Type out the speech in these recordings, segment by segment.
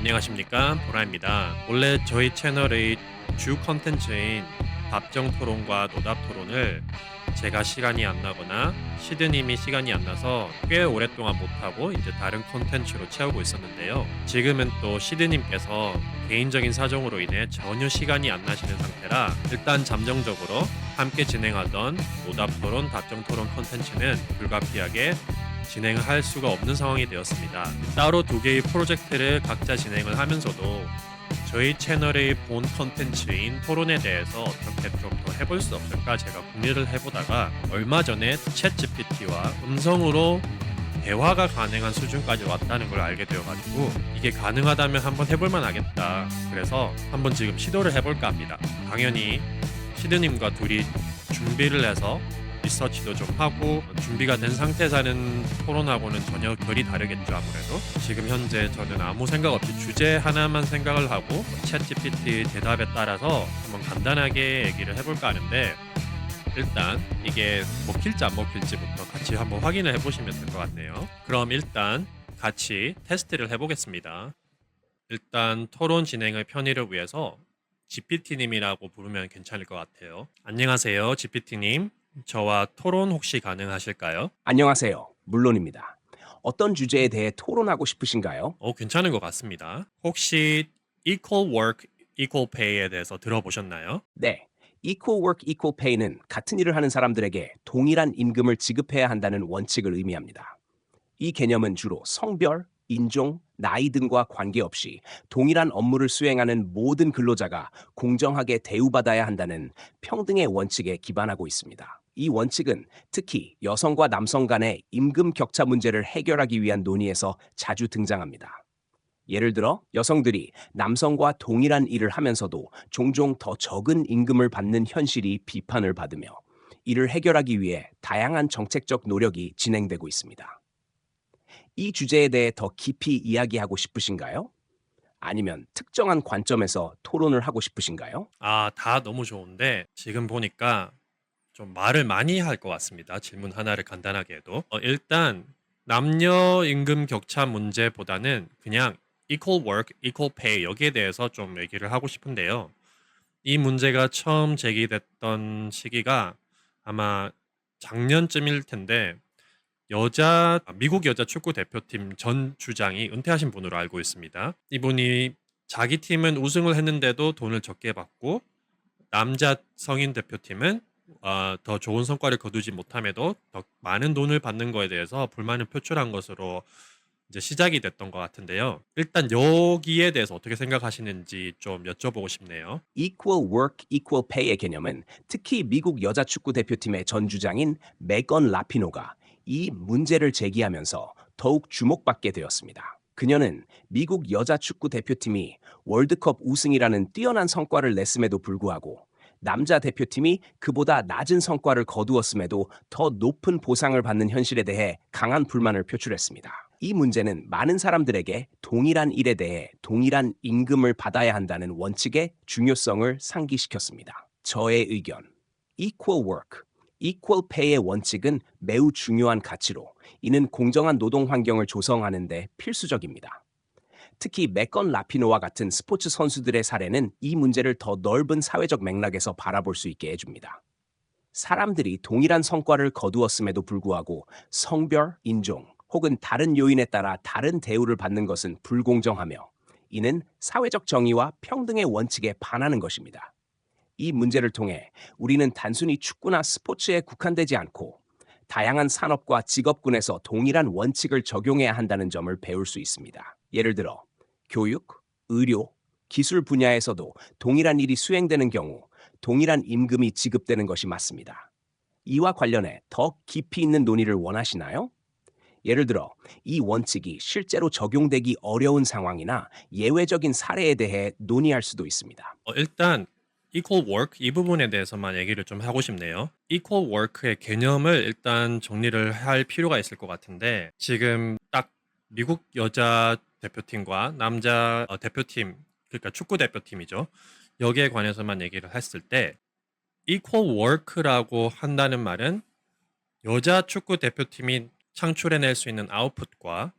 안녕하십니까, 보라입니다. 원래 저희 채널의 주 컨텐츠인 답정 토론과 노답 토론을 제가 시간이 안 나거나 시드님이 시간이 안 나서 꽤 오랫동안 못하고 이제 다른 컨텐츠로 채우고 있었는데요. 지금은 또 시드님께서 개인적인 사정으로 인해 전혀 시간이 안 나시는 상태라 일단 잠정적으로 함께 진행하던 노답 토론, 답정 토론 컨텐츠는 불가피하게 진행을 할 수가 없는 상황이 되었습니다. 따로 두 개의 프로젝트를 각자 진행을 하면서도 저희 채널의 본 컨텐츠인 토론에 대해서 어떻게 좀 더 해볼 수 없을까 제가 궁리를 해보다가 얼마 전에 챗 GPT와 음성으로 대화가 가능한 수준까지 왔다는 걸 알게 되어가지고 이게 가능하다면 한번 해볼만 하겠다. 그래서 한번 지금 시도를 해볼까 합니다. 당연히 시드님과 둘이 준비를 해서 리서치도 좀 하고 준비가 된 상태에서 하는 토론하고는 전혀 결이 다르겠죠. 아무래도 지금 현재 저는 아무 생각 없이 주제 하나만 생각을 하고 챗 GPT 대답에 따라서 한번 간단하게 얘기를 해볼까 하는데, 일단 이게 먹힐지 안 먹힐지부터 같이 한번 확인을 해보시면 될 것 같네요. 그럼 일단 같이 테스트를 해보겠습니다. 일단 토론 진행의 편의를 위해서 GPT님이라고 부르면 괜찮을 것 같아요. 안녕하세요, GPT님. 저와 토론 혹시 가능하실까요? 안녕하세요. 물론입니다. 어떤 주제에 대해 토론하고 싶으신가요? 괜찮은 것 같습니다. 혹시 Equal Work, Equal Pay에 대해서 들어보셨나요? 네. Equal work, equal pay는 같은 일을 하는 사람들에게 동일한 임금을 지급해야 한다는 원칙을 의미합니다. 이 개념은 주로 성별, 인종, 나이 등과 관계없이 동일한 업무를 수행하는 모든 근로자가 공정하게 대우받아야 한다는 평등의 원칙에 기반하고 있습니다. 이 원칙은 특히 여성과 남성 간의 임금 격차 문제를 해결하기 위한 논의에서 자주 등장합니다. 예를 들어 여성들이 남성과 동일한 일을 하면서도 종종 더 적은 임금을 받는 현실이 비판을 받으며, 이를 해결하기 위해 다양한 정책적 노력이 진행되고 있습니다. 이 주제에 대해 더 깊이 이야기하고 싶으신가요? 아니면 특정한 관점에서 토론을 하고 싶으신가요? 다 너무 좋은데 지금 보니까 좀 말을 많이 할 것 같습니다. 질문 하나를 간단하게 해도. 일단 남녀 임금 격차 문제보다는 그냥 equal work, equal pay 여기에 대해서 좀 얘기를 하고 싶은데요. 이 문제가 처음 제기됐던 시기가 아마 작년쯤일 텐데, 미국 여자 축구 대표팀 전 주장이 은퇴하신 분으로 알고 있습니다. 이분이 자기 팀은 우승을 했는데도 돈을 적게 받고 남자 성인 대표팀은 더 좋은 성과를 거두지 못함에도 더 많은 돈을 받는 거에 대해서 불만을 표출한 것으로 이제 시작이 됐던 것 같은데요. 일단 여기에 대해서 어떻게 생각하시는지 좀 여쭤보고 싶네요. Equal work, equal pay의 개념은 특히 미국 여자 축구 대표팀의 전 주장인 메건 라피노가 이 문제를 제기하면서 더욱 주목받게 되었습니다. 그녀는 미국 여자 축구 대표팀이 월드컵 우승이라는 뛰어난 성과를 냈음에도 불구하고 남자 대표팀이 그보다 낮은 성과를 거두었음에도 더 높은 보상을 받는 현실에 대해 강한 불만을 표출했습니다. 이 문제는 많은 사람들에게 동일한 일에 대해 동일한 임금을 받아야 한다는 원칙의 중요성을 상기시켰습니다. 저의 의견: Equal work, equal pay의 원칙은 매우 중요한 가치로, 이는 공정한 노동 환경을 조성하는 데 필수적입니다. 특히 메건 라피노와 같은 스포츠 선수들의 사례는 이 문제를 더 넓은 사회적 맥락에서 바라볼 수 있게 해줍니다. 사람들이 동일한 성과를 거두었음에도 불구하고 성별, 인종 혹은 다른 요인에 따라 다른 대우를 받는 것은 불공정하며, 이는 사회적 정의와 평등의 원칙에 반하는 것입니다. 이 문제를 통해 우리는 단순히 축구나 스포츠에 국한되지 않고 다양한 산업과 직업군에서 동일한 원칙을 적용해야 한다는 점을 배울 수 있습니다. 예를 들어 교육, 의료, 기술 분야에서도 동일한 일이 수행되는 경우 동일한 임금이 지급되는 것이 맞습니다. 이와 관련해 더 깊이 있는 논의를 원하시나요? 예를 들어 이 원칙이 실제로 적용되기 어려운 상황이나 예외적인 사례에 대해 논의할 수도 있습니다. 일단 equal work 이 부분에 대해서만 얘기를 좀 하고 싶네요. equal work의 개념을 일단 정리를 할 필요가 있을 것 같은데, 지금 딱 미국 여자 대표팀과 남자 대표팀, 그러니까 축구 대표팀이죠. 여기에 관해서만 얘기를 했을 때 equal work라고 한다는 말은 여자 축구 대표팀이 창출해낼 수 있는 아웃풋과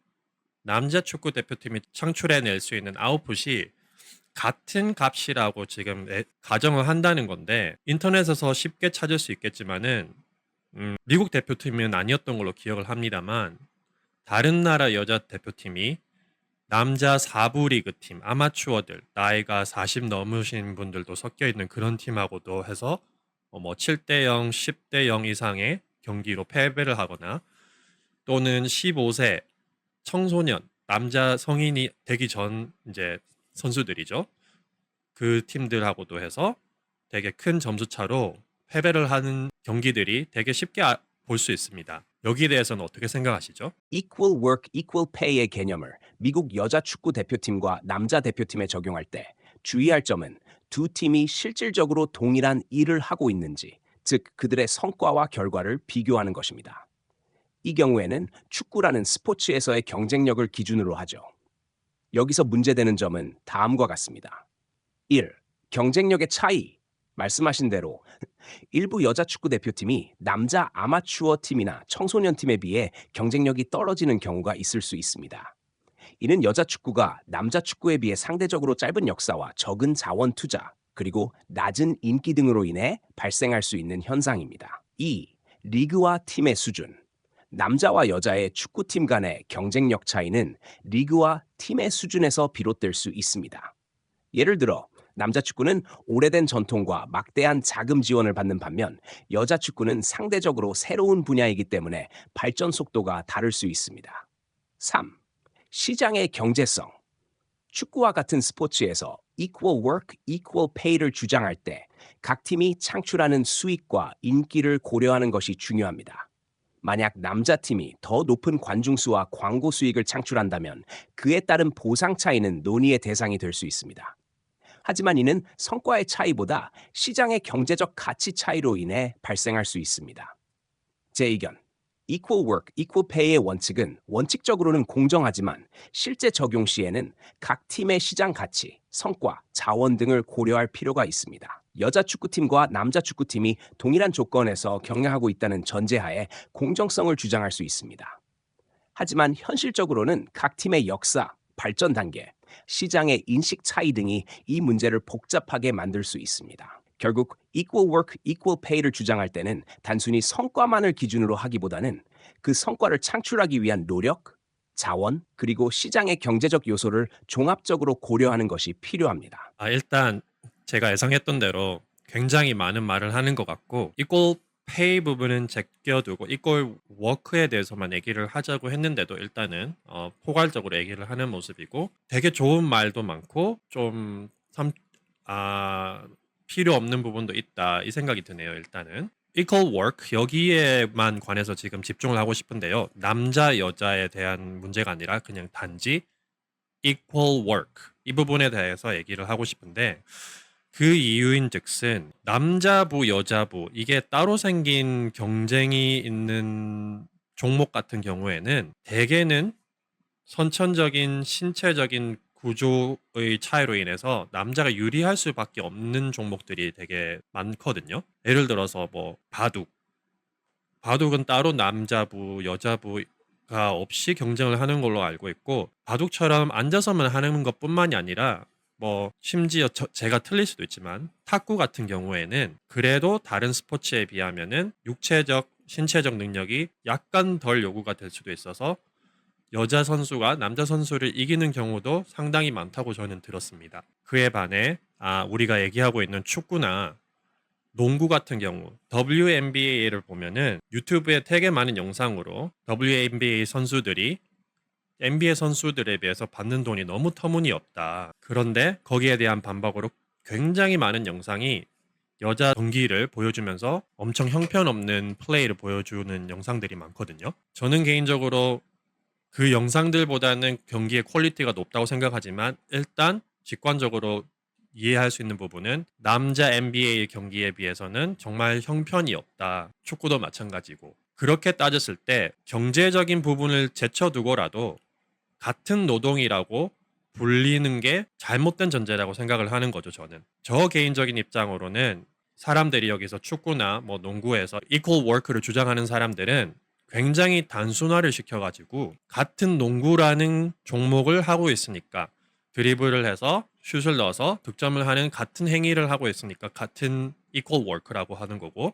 남자 축구 대표팀이 창출해낼 수 있는 아웃풋이 같은 값이라고 지금 가정을 한다는 건데 인터넷에서 쉽게 찾을 수 있겠지만은 미국 대표팀은 아니었던 걸로 기억을 합니다만 다른 나라 여자 대표팀이 남자 4부 리그 팀, 아마추어들, 나이가 40 넘으신 분들도 섞여 있는 그런 팀하고도 해서 뭐 7대 0, 10대 0 이상의 경기로 패배를 하거나 또는 15세 청소년, 남자 성인이 되기 전 이제 선수들이죠. 그 팀들하고도 해서 되게 큰 점수 차로 패배를 하는 경기들이 되게 쉽게 볼 수 있습니다. 여기에 대해서는 어떻게 생각하시죠? Equal work, equal pay의 개념을 미국 여자 축구 대표팀과 남자 대표팀에 적용할 때 주의할 점은 두 팀이 실질적으로 동일한 일을 하고 있는지, 즉 그들의 성과와 결과를 비교하는 것입니다. 이 경우에는 축구라는 스포츠에서의 경쟁력을 기준으로 하죠. 여기서 문제되는 점은 다음과 같습니다. 1. 경쟁력의 차이. 말씀하신 대로 일부 여자 축구 대표팀이 남자 아마추어 팀이나 청소년 팀에 비해 경쟁력이 떨어지는 경우가 있을 수 있습니다. 이는 여자 축구가 남자 축구에 비해 상대적으로 짧은 역사와 적은 자원 투자, 그리고 낮은 인기 등으로 인해 발생할 수 있는 현상입니다. 2. 리그와 팀의 수준. 남자와 여자의 축구팀 간의 경쟁력 차이는 리그와 팀의 수준에서 비롯될 수 있습니다. 예를 들어 남자 축구는 오래된 전통과 막대한 자금 지원을 받는 반면 여자 축구는 상대적으로 새로운 분야이기 때문에 발전 속도가 다를 수 있습니다. 3. 시장의 경제성. 축구와 같은 스포츠에서 equal work, equal pay를 주장할 때 각 팀이 창출하는 수익과 인기를 고려하는 것이 중요합니다. 만약 남자팀이 더 높은 관중수와 광고 수익을 창출한다면 그에 따른 보상 차이는 논의의 대상이 될 수 있습니다. 하지만 이는 성과의 차이보다 시장의 경제적 가치 차이로 인해 발생할 수 있습니다. 제 의견, equal work, equal pay의 원칙은 원칙적으로는 공정하지만 실제 적용 시에는 각 팀의 시장 가치, 성과, 자원 등을 고려할 필요가 있습니다. 여자 축구팀과 남자 축구팀이 동일한 조건에서 경영하고 있다는 전제하에 공정성을 주장할 수 있습니다. 하지만 현실적으로는 각 팀의 역사, 발전 단계, 시장의 인식 차이 등이 이 문제를 복잡하게 만들 수 있습니다. 결국 equal work, equal pay를 주장할 때는 단순히 성과만을 기준으로 하기보다는 그 성과를 창출하기 위한 노력, 자원, 그리고 시장의 경제적 요소를 종합적으로 고려하는 것이 필요합니다. 일단 제가 예상했던 대로 굉장히 많은 말을 하는 것 같고 equal pay 부분은 제껴두고 equal work에 대해서만 얘기를 하자고 했는데도 일단은 포괄적으로 얘기를 하는 모습이고 되게 좋은 말도 많고 좀 필요 없는 부분도 있다 이 생각이 드네요. 일단은 equal work 여기에만 관해서 지금 집중을 하고 싶은데요. 남자 여자에 대한 문제가 아니라 그냥 단지 equal work 이 부분에 대해서 얘기를 하고 싶은데 그 이유인즉슨 남자부 여자부 이게 따로 생긴 경쟁이 있는 종목 같은 경우에는 대개는 선천적인 신체적인 구조의 차이로 인해서 남자가 유리할 수밖에 없는 종목들이 되게 많거든요. 예를 들어서 뭐 바둑은 따로 남자부 여자부가 없이 경쟁을 하는 걸로 알고 있고 바둑처럼 앉아서만 하는 것뿐만이 아니라 뭐 심지어 제가 틀릴 수도 있지만 탁구 같은 경우에는 그래도 다른 스포츠에 비하면은 육체적 신체적 능력이 약간 덜 요구가 될 수도 있어서 여자 선수가 남자 선수를 이기는 경우도 상당히 많다고 저는 들었습니다. 그에 반해 우리가 얘기하고 있는 축구나 농구 같은 경우 WNBA를 보면은 유튜브에 되게 많은 영상으로 WNBA 선수들이 NBA 선수들에 비해서 받는 돈이 너무 터무니없다. 그런데 거기에 대한 반박으로 굉장히 많은 영상이 여자 경기를 보여주면서 엄청 형편없는 플레이를 보여주는 영상들이 많거든요. 저는 개인적으로 그 영상들보다는 경기의 퀄리티가 높다고 생각하지만 일단 직관적으로 이해할 수 있는 부분은 남자 NBA 경기에 비해서는 정말 형편이 없다. 축구도 마찬가지고. 그렇게 따졌을 때 경제적인 부분을 제쳐두고라도 같은 노동이라고 불리는 게 잘못된 전제라고 생각을 하는 거죠, 저는. 저 개인적인 입장으로는 사람들이 여기서 축구나 뭐 농구에서 equal work를 주장하는 사람들은 굉장히 단순화를 시켜가지고 같은 농구라는 종목을 하고 있으니까 드리블을 해서 슛을 넣어서 득점을 하는 같은 행위를 하고 있으니까 같은 equal work라고 하는 거고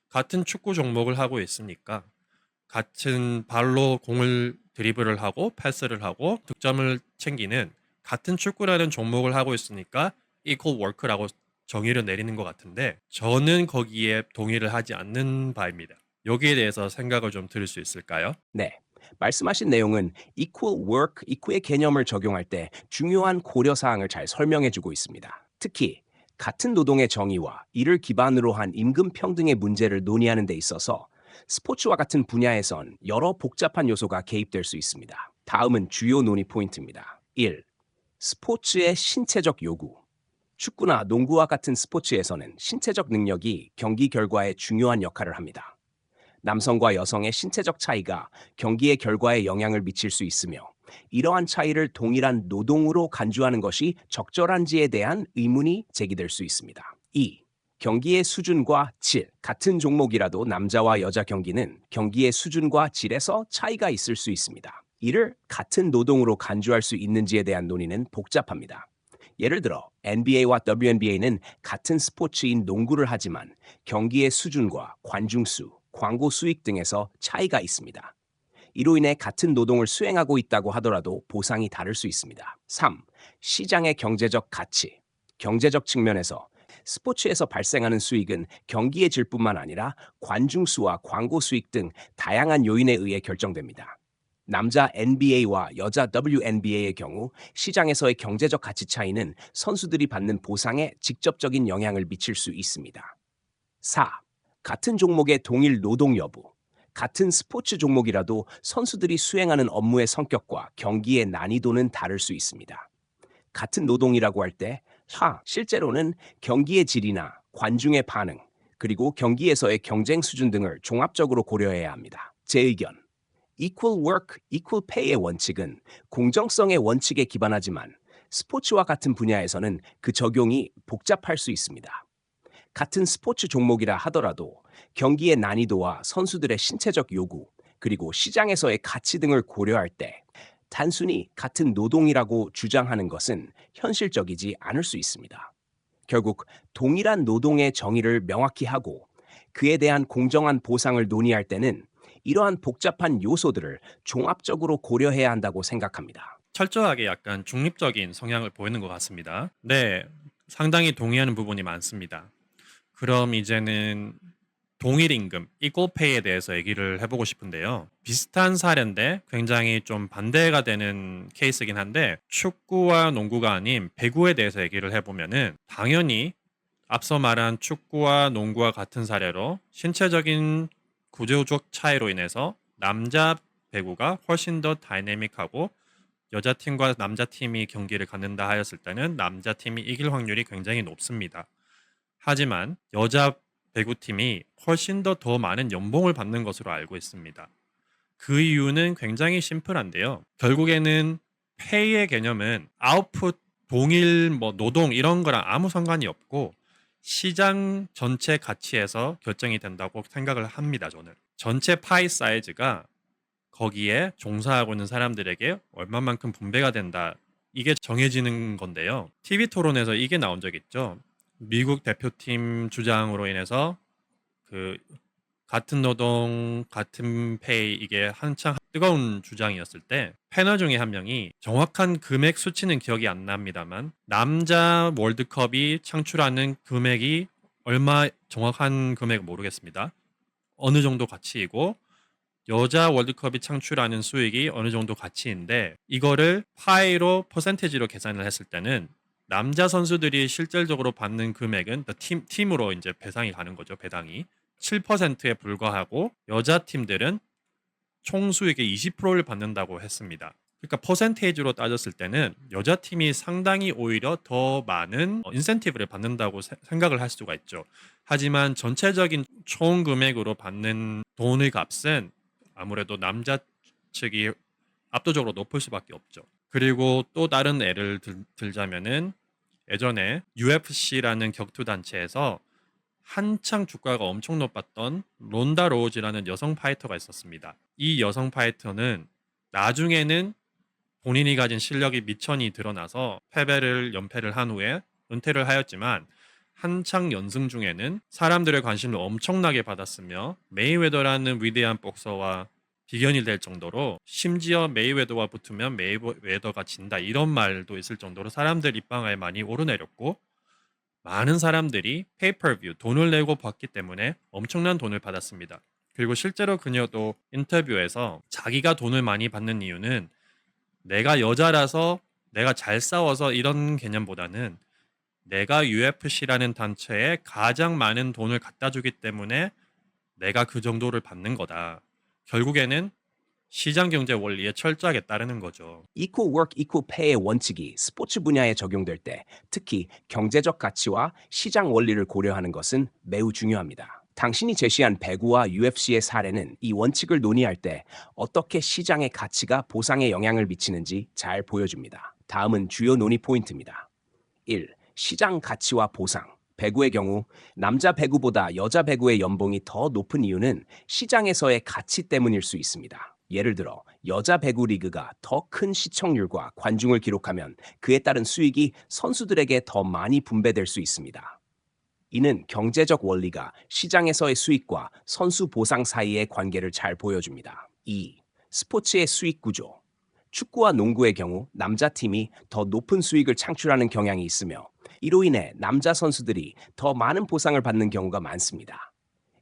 같은 축구 종목을 하고 있으니까 같은 발로 공을 드리블을 하고 패스를 하고 득점을 챙기는 같은 축구라는 종목을 하고 있으니까 equal work라고 정의를 내리는 것 같은데 저는 거기에 동의를 하지 않는 바입니다. 여기에 대해서 생각을 좀 들을 수 있을까요? 네. 말씀하신 내용은 equal work, equal의 개념을 적용할 때 중요한 고려 사항을 잘 설명해 주고 있습니다. 특히 같은 노동의 정의와 이를 기반으로 한 임금 평등의 문제를 논의하는 데 있어서 스포츠와 같은 분야에선 여러 복잡한 요소가 개입될 수 있습니다. 다음은 주요 논의 포인트입니다. 1. 스포츠의 신체적 요구. 축구나 농구와 같은 스포츠에서는 신체적 능력이 경기 결과에 중요한 역할을 합니다. 남성과 여성의 신체적 차이가 경기의 결과에 영향을 미칠 수 있으며 이러한 차이를 동일한 노동으로 간주하는 것이 적절한지에 대한 의문이 제기될 수 있습니다. 2. 경기의 수준과 질. 같은 종목이라도 남자와 여자 경기는 경기의 수준과 질에서 차이가 있을 수 있습니다. 이를 같은 노동으로 간주할 수 있는지에 대한 논의는 복잡합니다. 예를 들어 NBA와 WNBA는 같은 스포츠인 농구를 하지만 경기의 수준과 관중 수, 광고 수익 등에서 차이가 있습니다. 이로 인해 같은 노동을 수행하고 있다고 하더라도 보상이 다를 수 있습니다. 3. 시장의 경제적 가치. 경제적 측면에서 스포츠에서 발생하는 수익은 경기의 질뿐만 아니라 관중 수와 광고 수익 등 다양한 요인에 의해 결정됩니다. 남자 NBA와 여자 WNBA의 경우 시장에서의 경제적 가치 차이는 선수들이 받는 보상에 직접적인 영향을 미칠 수 있습니다. 4. 같은 종목의 동일 노동 여부. 같은 스포츠 종목이라도 선수들이 수행하는 업무의 성격과 경기의 난이도는 다를 수 있습니다. 같은 노동이라고 할 때, 실제로는 경기의 질이나 관중의 반응, 그리고 경기에서의 경쟁 수준 등을 종합적으로 고려해야 합니다. 제 의견. equal work, equal pay의 원칙은 공정성의 원칙에 기반하지만 스포츠와 같은 분야에서는 그 적용이 복잡할 수 있습니다. 같은 스포츠 종목이라 하더라도 경기의 난이도와 선수들의 신체적 요구, 그리고 시장에서의 가치 등을 고려할 때 단순히 같은 노동이라고 주장하는 것은 현실적이지 않을 수 있습니다. 결국 동일한 노동의 정의를 명확히 하고 그에 대한 공정한 보상을 논의할 때는 이러한 복잡한 요소들을 종합적으로 고려해야 한다고 생각합니다. 철저하게 약간 중립적인 성향을 보이는 것 같습니다. 네, 상당히 동의하는 부분이 많습니다. 그럼 이제는 동일 임금, equal pay에 대해서 얘기를 해보고 싶은데요. 비슷한 사례인데 굉장히 좀 반대가 되는 케이스이긴 한데 축구와 농구가 아닌 배구에 대해서 얘기를 해보면은 당연히 앞서 말한 축구와 농구와 같은 사례로 신체적인 구조적 차이로 인해서 남자 배구가 훨씬 더 다이내믹하고 여자 팀과 남자 팀이 경기를 갖는다 하였을 때는 남자 팀이 이길 확률이 굉장히 높습니다. 하지만 여자 배구팀이 훨씬 더 많은 연봉을 받는 것으로 알고 있습니다. 그 이유는 굉장히 심플한데요. 결국에는 페이의 개념은 아웃풋, 동일 노동 이런 거랑 아무 상관이 없고 시장 전체 가치에서 결정이 된다고 생각을 합니다. 저는 전체 파이 사이즈가 거기에 종사하고 있는 사람들에게 얼마만큼 분배가 된다. 이게 정해지는 건데요. TV 토론에서 이게 나온 적 있죠. 미국 대표팀 주장으로 인해서 그 같은 노동, 같은 페이 이게 한창 뜨거운 주장이었을 때 패널 중에 한 명이 정확한 금액 수치는 기억이 안 납니다만 남자 월드컵이 창출하는 금액이 얼마 정확한 금액 모르겠습니다. 어느 정도 가치이고 여자 월드컵이 창출하는 수익이 어느 정도 가치인데 이거를 파이로 퍼센테지로 계산을 했을 때는 남자 선수들이 실질적으로 받는 금액은 팀으로 이제 배상이 가는 거죠. 배당이 7%에 불과하고 여자 팀들은 총 수익의 20%를 받는다고 했습니다. 그러니까 퍼센테이지로 따졌을 때는 여자 팀이 상당히 오히려 더 많은 인센티브를 받는다고 생각을 할 수가 있죠. 하지만 전체적인 총 금액으로 받는 돈의 값은 아무래도 남자 측이 압도적으로 높을 수밖에 없죠. 그리고 또 다른 예를 들자면은 예전에 UFC라는 격투 단체에서 한창 주가가 엄청 높았던 론다 로우지라는 여성 파이터가 있었습니다. 이 여성 파이터는 나중에는 본인이 가진 실력이 미천이 드러나서 연패를 한 후에 은퇴를 하였지만 한창 연승 중에는 사람들의 관심을 엄청나게 받았으며 메이웨더라는 위대한 복서와 비견이 될 정도로 심지어 메이웨더와 붙으면 메이웨더가 진다 이런 말도 있을 정도로 사람들 입방아에 많이 오르내렸고 많은 사람들이 페이퍼뷰 돈을 내고 봤기 때문에 엄청난 돈을 받았습니다. 그리고 실제로 그녀도 인터뷰에서 자기가 돈을 많이 받는 이유는 내가 여자라서 내가 잘 싸워서 이런 개념보다는 내가 UFC라는 단체에 가장 많은 돈을 갖다 주기 때문에 내가 그 정도를 받는 거다. 결국에는 시장 경제 원리에 철저하게 따르는 거죠. Equal work, equal pay의 원칙이 스포츠 분야에 적용될 때 특히 경제적 가치와 시장 원리를 고려하는 것은 매우 중요합니다. 당신이 제시한 배구와 UFC의 사례는 이 원칙을 논의할 때 어떻게 시장의 가치가 보상에 영향을 미치는지 잘 보여줍니다. 다음은 주요 논의 포인트입니다. 1. 시장 가치와 보상. 배구의 경우 남자 배구보다 여자 배구의 연봉이 더 높은 이유는 시장에서의 가치 때문일 수 있습니다. 예를 들어 여자 배구 리그가 더 큰 시청률과 관중을 기록하면 그에 따른 수익이 선수들에게 더 많이 분배될 수 있습니다. 이는 경제적 원리가 시장에서의 수익과 선수 보상 사이의 관계를 잘 보여줍니다. 2. 스포츠의 수익 구조. 축구와 농구의 경우 남자 팀이 더 높은 수익을 창출하는 경향이 있으며 이로 인해 남자 선수들이 더 많은 보상을 받는 경우가 많습니다.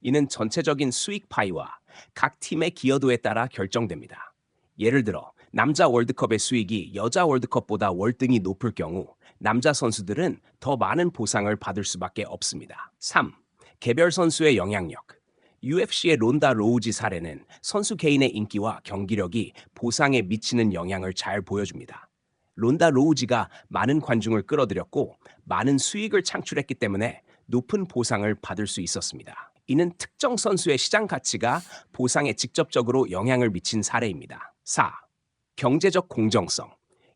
이는 전체적인 수익 파이와 각 팀의 기여도에 따라 결정됩니다. 예를 들어 남자 월드컵의 수익이 여자 월드컵보다 월등히 높을 경우 남자 선수들은 더 많은 보상을 받을 수밖에 없습니다. 3. 개별 선수의 영향력. UFC의 론다 로우지 사례는 선수 개인의 인기와 경기력이 보상에 미치는 영향을 잘 보여줍니다. 론다 로우지가 많은 관중을 끌어들였고 많은 수익을 창출했기 때문에 높은 보상을 받을 수 있었습니다. 이는 특정 선수의 시장 가치가 보상에 직접적으로 영향을 미친 사례입니다. 4. 경제적 공정성.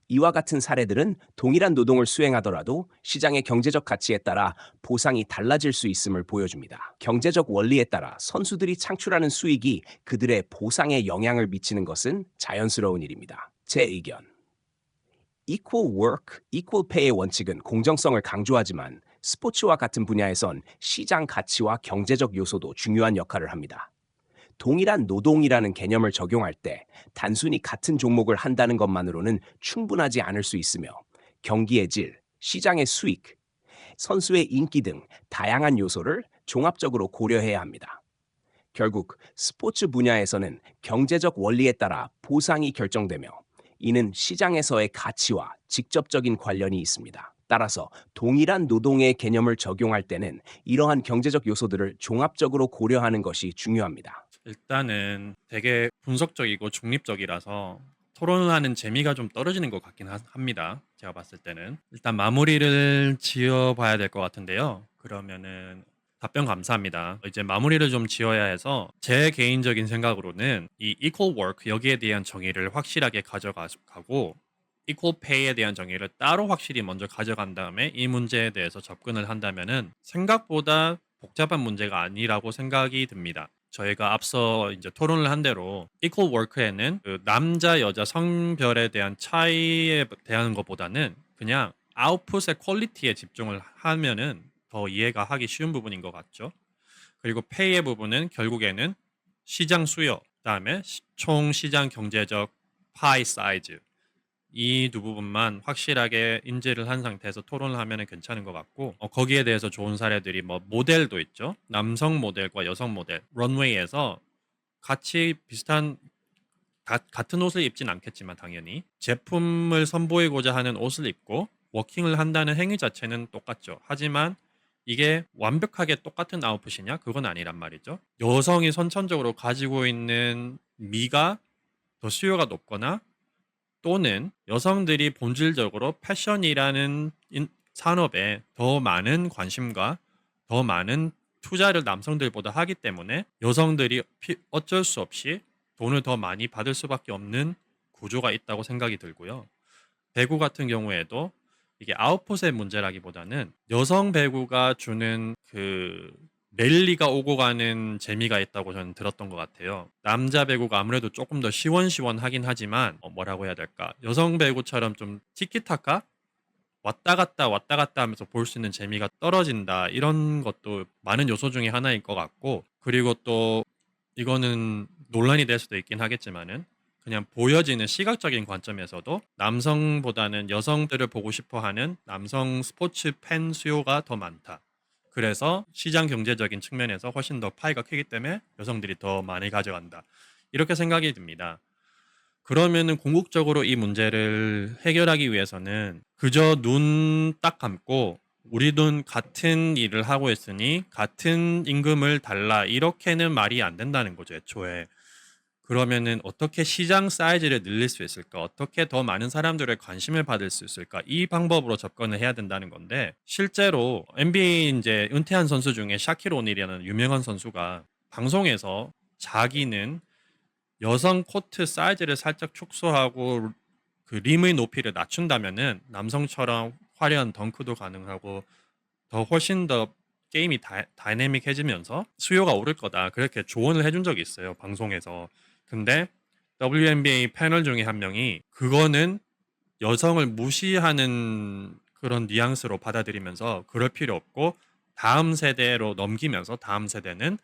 이와 같은 사례들은 동일한 노동을 수행하더라도 시장의 경제적 가치에 따라 보상이 달라질 수 있음을 보여줍니다. 경제적 원리에 따라 선수들이 창출하는 수익이 그들의 보상에 영향을 미치는 것은 자연스러운 일입니다. 제 의견. Equal work, equal pay의 원칙은 공정성을 강조하지만 스포츠와 같은 분야에선 시장 가치와 경제적 요소도 중요한 역할을 합니다. 동일한 노동이라는 개념을 적용할 때 단순히 같은 종목을 한다는 것만으로는 충분하지 않을 수 있으며 경기의 질, 시장의 수익, 선수의 인기 등 다양한 요소를 종합적으로 고려해야 합니다. 결국 스포츠 분야에서는 경제적 원리에 따라 보상이 결정되며 이는 시장에서의 가치와 직접적인 관련이 있습니다. 따라서 동일한 노동의 개념을 적용할 때는 이러한 경제적 요소들을 종합적으로 고려하는 것이 중요합니다. 일단은 되게 분석적이고 중립적이라서 토론을 하는 재미가 좀 떨어지는 것 같긴 합니다. 제가 봤을 때는. 일단 마무리를 지어봐야 될 것 같은데요. 그러면은 답변 감사합니다. 이제 마무리를 좀 지어야 해서 제 개인적인 생각으로는 이 equal work 여기에 대한 정의를 확실하게 가져가고 equal pay에 대한 정의를 따로 확실히 먼저 가져간 다음에 이 문제에 대해서 접근을 한다면은 생각보다 복잡한 문제가 아니라고 생각이 듭니다. 저희가 앞서 이제 토론을 한 대로 equal work에는 그 남자 여자 성별에 대한 차이에 대한 것보다는 그냥 아웃풋의 퀄리티에 집중을 하면은 더 이해가 하기 쉬운 부분인 것 같죠. 그리고 pay의 부분은 결국에는 시장 수요, 그다음에 총 시장 경제적 파이 사이즈 이 두 부분만 확실하게 인지를 한 상태에서 토론을 하면 괜찮은 것 같고 거기에 대해서 좋은 사례들이 뭐 모델도 있죠. 남성 모델과 여성 모델 런웨이에서 같이 비슷한 같은 옷을 입진 않겠지만 당연히 제품을 선보이고자 하는 옷을 입고 워킹을 한다는 행위 자체는 똑같죠. 하지만 이게 완벽하게 똑같은 아웃풋이냐? 그건 아니란 말이죠. 여성이 선천적으로 가지고 있는 미가 더 수요가 높거나 또는 여성들이 본질적으로 패션이라는 산업에 더 많은 관심과 더 많은 투자를 남성들보다 하기 때문에 여성들이 어쩔 수 없이 돈을 더 많이 받을 수밖에 없는 구조가 있다고 생각이 들고요. 배구 같은 경우에도 이게 아웃풋의 문제라기보다는 여성 배구가 주는 그 랠리가 오고 가는 재미가 있다고 저는 들었던 것 같아요. 남자 배구가 아무래도 조금 더 시원시원하긴 하지만 뭐라고 해야 될까? 여성 배구처럼 좀 티키타카? 왔다 갔다 하면서 볼 수 있는 재미가 떨어진다. 이런 것도 많은 요소 중에 하나일 것 같고, 그리고 또 이거는 논란이 될 수도 있긴 하겠지만은 그냥 보여지는 시각적인 관점에서도 남성보다는 여성들을 보고 싶어 하는 남성 스포츠 팬 수요가 더 많다. 그래서 시장 경제적인 측면에서 훨씬 더 파이가 크기 때문에 여성들이 더 많이 가져간다. 이렇게 생각이 듭니다. 그러면은 궁극적으로 이 문제를 해결하기 위해서는 그저 눈 딱 감고 우리 돈 같은 일을 하고 있으니 같은 임금을 달라 이렇게는 말이 안 된다는 거죠, 애초에. 그러면은 어떻게 시장 사이즈를 늘릴 수 있을까? 어떻게 더 많은 사람들의 관심을 받을 수 있을까? 이 방법으로 접근을 해야 된다는 건데 실제로 NBA 이제 은퇴한 선수 중에 샤킬 오닐이라는 유명한 선수가 방송에서 자기는 여성 코트 사이즈를 살짝 축소하고 그 림의 높이를 낮춘다면은 남성처럼 화려한 덩크도 가능하고 더 훨씬 더 게임이 다이내믹해지면서 수요가 오를 거다. 그렇게 조언을 해준 적이 있어요. 방송에서. 근데 WNBA 패널 중에 한 명이 그거는 여성을 무시하는 그런 뉘앙스로 받아들이면서 그럴 필요 없고 다음 세대로 넘기면서 다음 세대는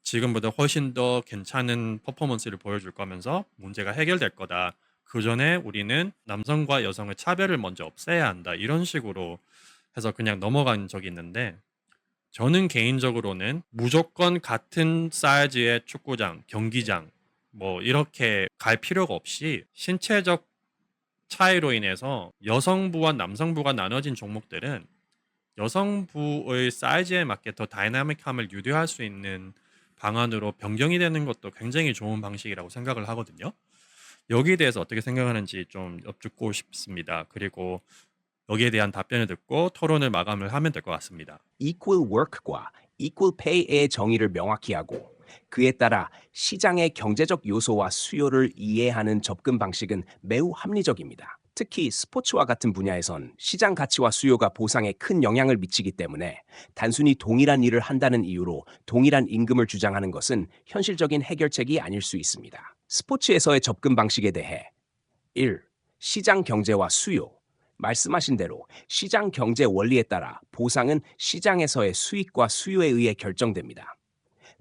지금보다 훨씬 더 괜찮은 퍼포먼스를 보여줄 거면서 문제가 해결될 거다. 그 전에 우리는 남성과 여성의 차별을 먼저 없애야 한다. 이런 식으로 해서 그냥 넘어간 적이 있는데 저는 개인적으로는 무조건 같은 사이즈의 축구장, 경기장 뭐 이렇게 갈 필요가 없이 신체적 차이로 인해서 여성부와 남성부가 나눠진 종목들은 여성부의 사이즈에 맞게 더 다이나믹함을 유도할 수 있는 방안으로 변경이 되는 것도 굉장히 좋은 방식이라고 생각을 하거든요. 여기에 대해서 어떻게 생각하는지 좀 여쭙고 싶습니다. 그리고 여기에 대한 답변을 듣고 토론을 마감을 하면 될 것 같습니다. equal work과 equal pay의 정의를 명확히 하고 그에 따라 시장의 경제적 요소와 수요를 이해하는 접근 방식은 매우 합리적입니다. 특히 스포츠와 같은 분야에선 시장 가치와 수요가 보상에 큰 영향을 미치기 때문에 단순히 동일한 일을 한다는 이유로 동일한 임금을 주장하는 것은 현실적인 해결책이 아닐 수 있습니다. 스포츠에서의 접근 방식에 대해 1. 시장 경제와 수요. 말씀하신 대로 시장 경제 원리에 따라 보상은 시장에서의 수익과 수요에 의해 결정됩니다.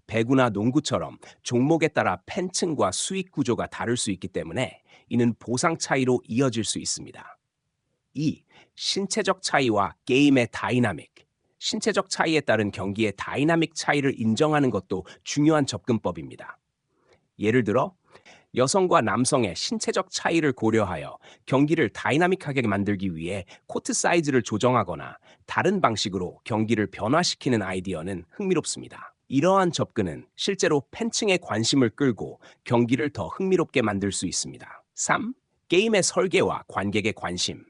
배구나 농구처럼 종목에 따라 팬층과 수익 구조가 다를 수 있기 때문에 이는 보상 차이로 이어질 수 있습니다. 2. 신체적 차이와 게임의 다이나믹. 신체적 차이에 따른 경기의 다이나믹 차이를 인정하는 것도 중요한 접근법입니다. 예를 들어 여성과 남성의 신체적 차이를 고려하여 경기를 다이나믹하게 만들기 위해 코트 사이즈를 조정하거나 다른 방식으로 경기를 변화시키는 아이디어는 흥미롭습니다. 이러한 접근은 실제로 팬층의 관심을 끌고 경기를 더 흥미롭게 만들 수 있습니다. 3. 게임의 설계와 관객의 관심.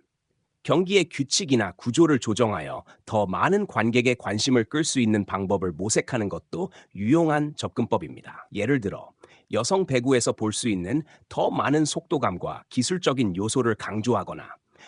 경기의 규칙이나 구조를 조정하여 더 많은 관객의 관심을 끌 수 있는 방법을 모색하는 것도 유용한 접근법입니다. 예를 들어 여성 배구에서 볼 수 있는 더 많은 속도감과 기술적인 요소를 강조하거나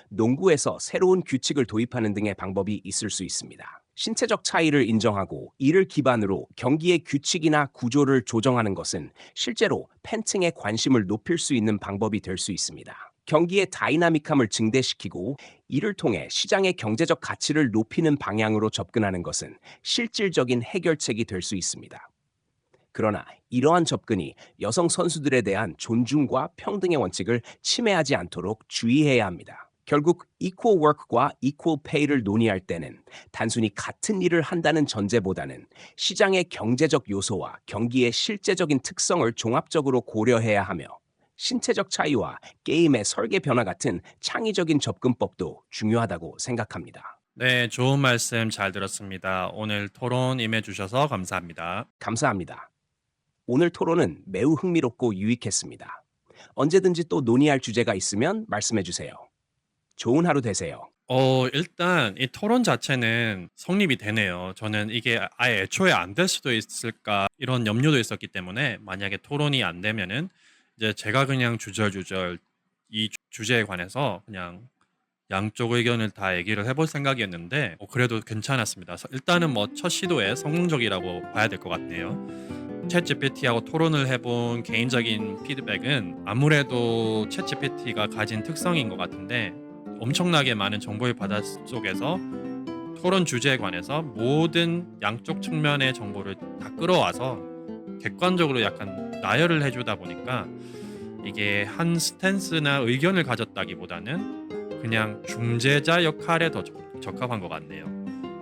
농구에서 새로운 규칙을 도입하는 등의 방법이 있을 수 있습니다. 신체적 차이를 인정하고 이를 기반으로 경기의 규칙이나 구조를 조정하는 것은 실제로 팬층의 관심을 높일 수 있는 방법이 될 수 있습니다. 경기의 다이나믹함을 증대시키고 이를 통해 시장의 경제적 가치를 높이는 방향으로 접근하는 것은 실질적인 해결책이 될 수 있습니다. 그러나 이러한 접근이 여성 선수들에 대한 존중과 평등의 원칙을 침해하지 않도록 주의해야 합니다. 결국 equal work과 equal pay를 논의할 때는 단순히 같은 일을 한다는 전제보다는 시장의 경제적 요소와 경기의 실제적인 특성을 종합적으로 고려해야 하며 신체적 차이와 게임의 설계 변화 같은 창의적인 접근법도 중요하다고 생각합니다. 네, 좋은 말씀 잘 들었습니다. 오늘 토론 임해주셔서 감사합니다. 감사합니다. 오늘 토론은 매우 흥미롭고 유익했습니다. 언제든지 또 논의할 주제가 있으면 말씀해 주세요. 좋은 하루 되세요. 일단 이 토론 자체는 성립이 되네요. 저는 이게 아예 애초에 안 될 수도 있을까 이런 염려도 있었기 때문에 만약에 토론이 안 되면은 이제 제가 그냥 주절주절 이 주제에 관해서 그냥 양쪽 의견을 다 얘기를 해볼 생각이었는데 그래도 괜찮았습니다. 일단은 뭐 첫 시도에 성공적이라고 봐야 될 것 같네요. 챗GPT하고 토론을 해본 개인적인 피드백은 아무래도 챗GPT가 가진 특성인 것 같은데 엄청나게 많은 정보의 바다 속에서 토론 주제에 관해서 모든 양쪽 측면의 정보를 다 끌어와서 객관적으로 약간 나열을 해주다 보니까 이게 한 스탠스나 의견을 가졌다기보다는 그냥 중재자 역할에 더 적합한 것 같네요.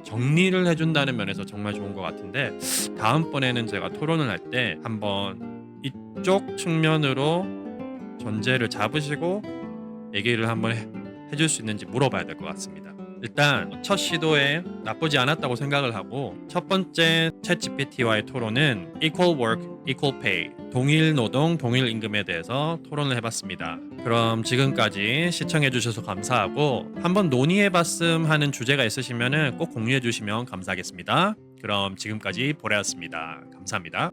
정리를 해준다는 면에서 정말 좋은 것 같은데 다음번에는 제가 토론을 할 때 한번 이쪽 측면으로 전제를 잡으시고 얘기를 한번 해줄 수 있는지 물어봐야 될 것 같습니다. 일단 첫 시도에 나쁘지 않았다고 생각을 하고 첫 번째 챗GPT와의 토론은 Equal Work, Equal Pay, 동일 노동, 동일 임금에 대해서 토론을 해봤습니다. 그럼 지금까지 시청해주셔서 감사하고 한번 논의해봤음 하는 주제가 있으시면 꼭 공유해주시면 감사하겠습니다. 그럼 지금까지 보라였습니다. 감사합니다.